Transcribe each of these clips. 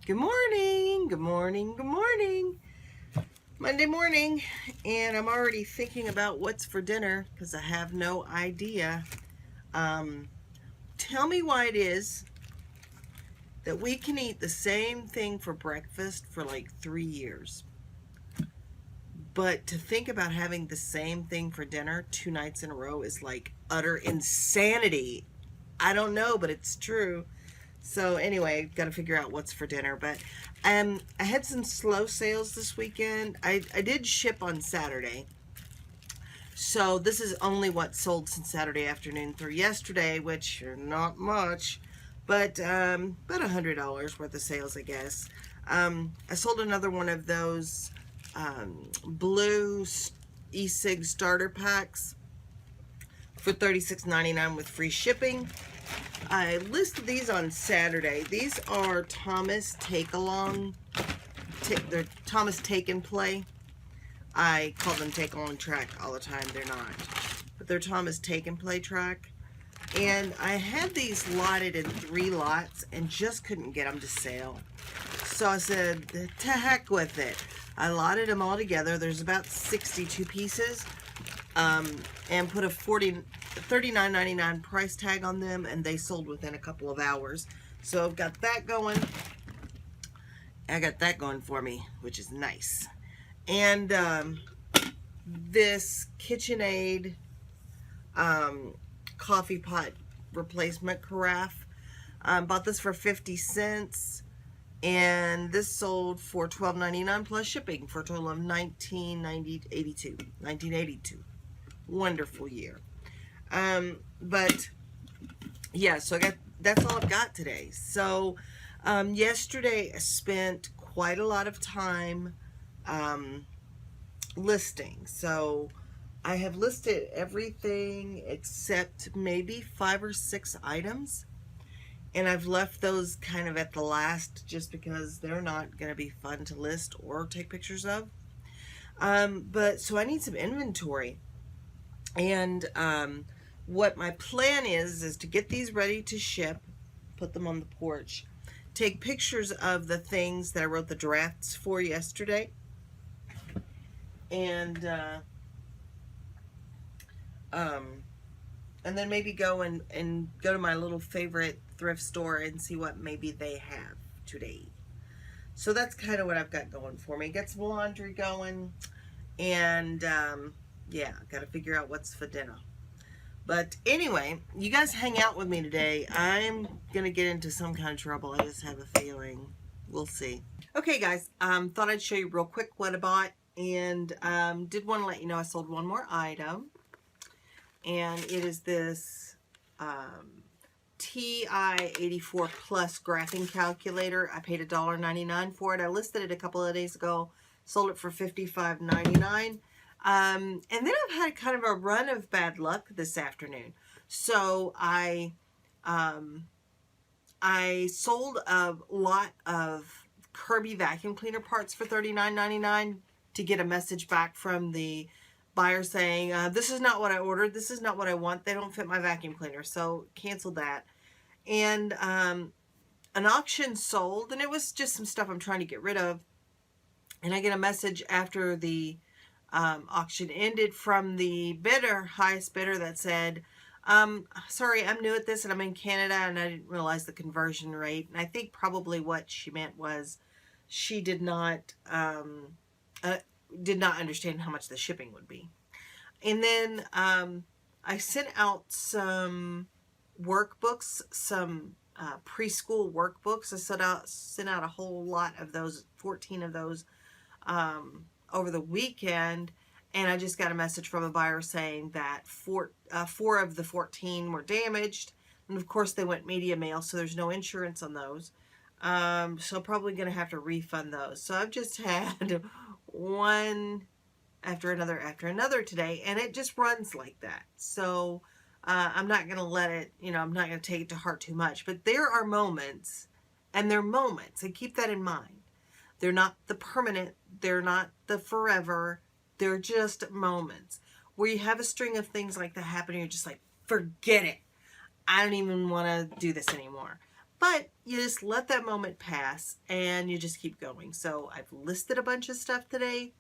Good morning, good morning, good morning. Monday morning, and I'm already thinking about what's for dinner because I have no idea. Um, Tell me why it is that we can eat the same thing for breakfast for like 3 years, but to think about having the same thing for dinner 2 nights in a row is like utter insanity. I don't know, but it's true. So anyway, got to figure out what's for dinner. But I had some slow sales this weekend. I did ship on Saturday. So this is only what sold since Saturday afternoon through yesterday, which are not much, but about $100 worth of sales, I guess. I sold another one of those blue e-cig starter packs for $36.99 with free shipping. I listed these on Saturday. These are Thomas Take-Along. They're Thomas Take and Play. I call them Take Along Track all the time. They're not. But they're Thomas Take and Play Track. And I had these lotted in 3 lots and just couldn't get them to sale. So I said, to heck with it. I lotted them all together. There's about 62 pieces. And put a $39.99 price tag on them, and they sold within a couple of hours. So I've got that going. I got that going for me, which is nice. And this KitchenAid coffee pot replacement carafe. Bought this for 50 cents. And this sold for $12.99 plus shipping for a total of $19.82. Wonderful year. But yeah, so that's all I've got today. So yesterday I spent quite a lot of time listing. So I have listed everything except maybe 5 or 6 items, and I've left those kind of at the last just because they're not going to be fun to list or take pictures of. But so I need some inventory. And what my plan is to get these ready to ship, put them on the porch, take pictures of the things that I wrote the drafts for yesterday, and then maybe go and go to my little favorite thrift store and see what maybe they have today. So that's kind of what I've got going for me. Get some laundry going, and yeah, got to figure out what's for dinner. But anyway, you guys hang out with me today. I'm going to get into some kind of trouble. I just have a feeling. We'll see. Okay, guys, thought I'd show you real quick what I bought. And did want to let you know I sold one more item. And it is this TI-84 Plus graphing calculator. I paid $1.99 for it. I listed it a couple of days ago. Sold it for $55.99. And then I've had kind of a run of bad luck this afternoon. So I sold a lot of Kirby vacuum cleaner parts for $39.99 to get a message back from the buyer saying, this is not what I ordered. This is not what I want. They don't fit my vacuum cleaner. So canceled that. And an auction sold, and it was just some stuff I'm trying to get rid of. And I get a message after the auction ended from the highest bidder, that said, sorry, I'm new at this and I'm in Canada and I didn't realize the conversion rate. And I think probably what she meant was she did not understand how much the shipping would be. And then I sent out some workbooks, some preschool workbooks. I sent out a whole lot of those, 14 of those, over the weekend, and I just got a message from a buyer saying that 4 of the 14 were damaged, and of course they went media mail, so there's no insurance on those. So probably going to have to refund those. So I've just had one after another today, and it just runs like that. So I'm not going to let it, I'm not going to take it to heart too much, but there are moments, and they're moments, and keep that in mind. They're not the permanent, they're not the forever, they're just moments where you have a string of things like that happen and you're just like, forget it. I don't even want to do this anymore. But you just let that moment pass and you just keep going. So I've listed a bunch of stuff today.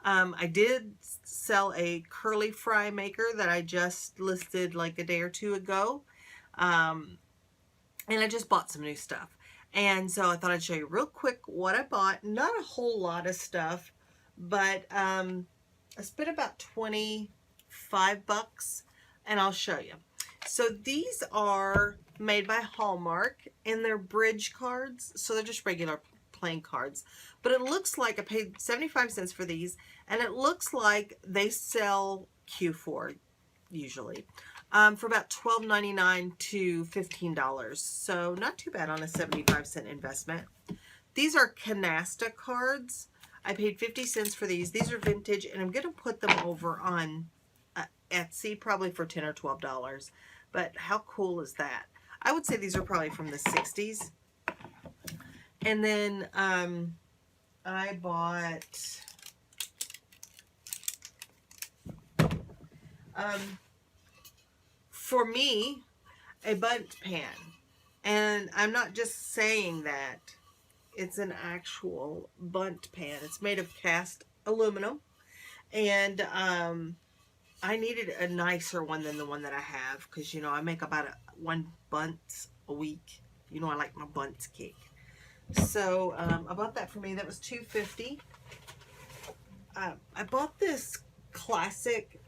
I did sell a curly fry maker that I just listed like a day or two ago. And I just bought some new stuff. And so I thought I'd show you real quick what I bought. Not a whole lot of stuff, but I spent about 25 bucks, and I'll show you. So these are made by Hallmark, and they're bridge cards. So they're just regular plain cards. But it looks like I paid 75 cents for these, and it looks like they sell Q4 usually for about $12.99 to $15. So not too bad on a 75-cent investment. These are canasta cards. I paid 50 cents for these. These are vintage, and I'm going to put them over on Etsy probably for $10 or $12. But how cool is that? I would say these are probably from the 60s. And then I bought for me a bundt pan. And I'm not just saying that. It's an actual bundt pan. It's made of cast aluminum. And I needed a nicer one than the one that I have, because, you know, I make about one bundt a week. You know, I like my bundt cake. So I bought that for me. That was $2.50. I bought this classic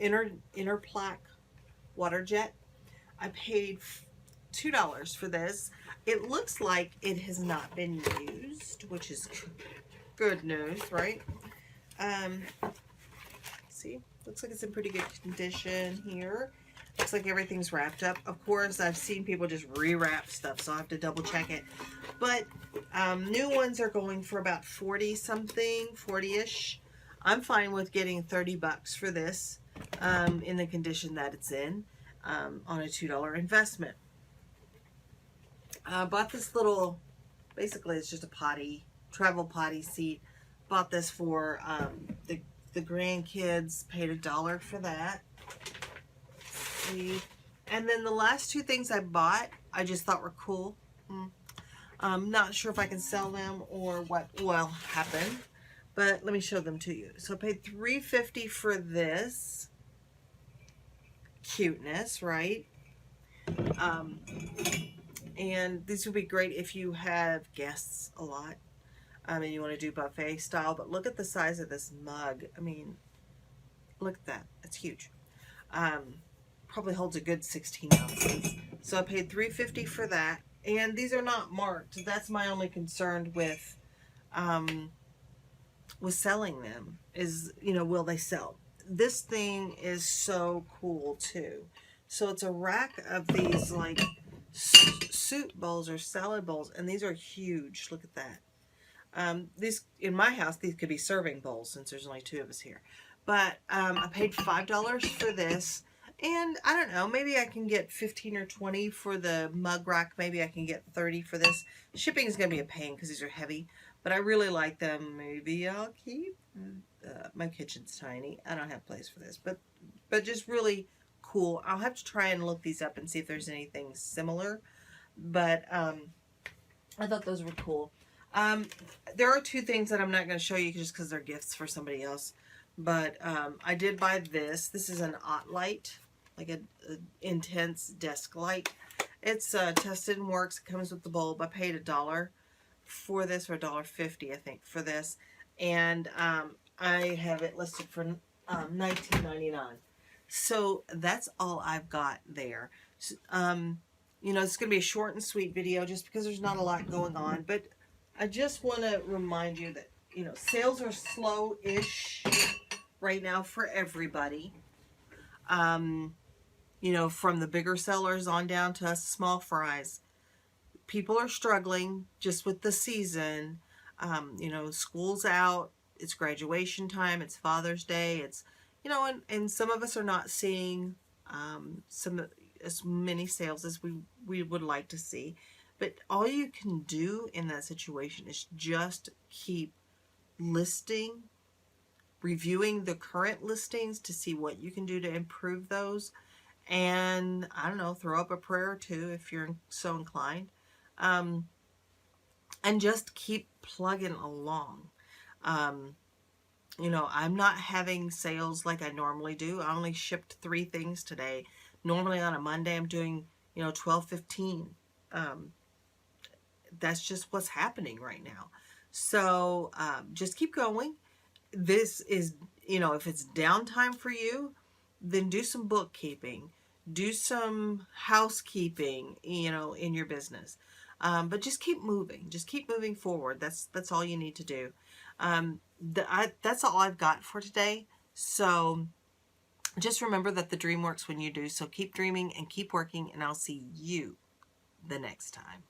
Interplaque water jet. I paid $2 for this. It looks like it has not been used, which is good news, right? See, looks like it's in pretty good condition here. Looks like everything's wrapped up. Of course, I've seen people just rewrap stuff, so I have to double check it. But new ones are going for about 40 something, 40-ish. I'm fine with getting 30 bucks for this in the condition that it's in on a $2 investment. I bought this little, basically it's just a potty, travel potty seat. Bought this for the grandkids, paid $1 for that. See. And then the last two things I bought, I just thought were cool. I'm not sure if I can sell them or what will happen, but let me show them to you. So I paid $3.50 for this. Cuteness, right? And these would be great if you have guests a lot and you want to do buffet style. But look at the size of this mug. I mean, look at that. It's huge. Probably holds a good 16 ounces. So I paid $3.50 for that. And these are not marked. That's my only concern with selling them is, you know, will they sell? This thing is so cool too. So it's a rack of these like soup bowls or salad bowls, and these are huge. Look at that. These in my house, these could be serving bowls since there's only two of us here. But I paid $5 for this, and I don't know, maybe I can get 15 or 20 for the mug rack. Maybe I can get 30 for this. Shipping is going to be a pain because these are heavy, but I really like them. Maybe I'll keep. My kitchen's tiny. I don't have place for this, but just really cool. I'll have to try and look these up and see if there's anything similar. But I thought those were cool. There are two things that I'm not going to show you just because they're gifts for somebody else. But I did buy this. This is an OT light, like a intense desk light. It's tested and works. It comes with the bulb. I paid $1 for this, or $1.50 I think for this, and I have it listed for $19.99. So that's all I've got there. You know, it's going to be a short and sweet video just because there's not a lot going on. But I just want to remind you that, you know, sales are slow-ish right now for everybody. You know, from the bigger sellers on down to us small fries. People are struggling just with the season. You know, school's out. It's graduation time. It's Father's Day. It's, you know, and some of us are not seeing as many sales as we would like to see. But all you can do in that situation is just keep listing, reviewing the current listings to see what you can do to improve those, and I don't know, throw up a prayer or two if you're so inclined, and just keep plugging along. I'm not having sales like I normally do. I only shipped 3 things today. Normally on a Monday I'm doing 12, 15. That's just what's happening right now. So just keep going. This is, if it's downtime for you, then do some bookkeeping, do some housekeeping, in your business. But just keep moving. Just keep moving forward. That's all you need to do. That's all I've got for today. So just remember that the dream works when you do. So keep dreaming and keep working, and I'll see you the next time.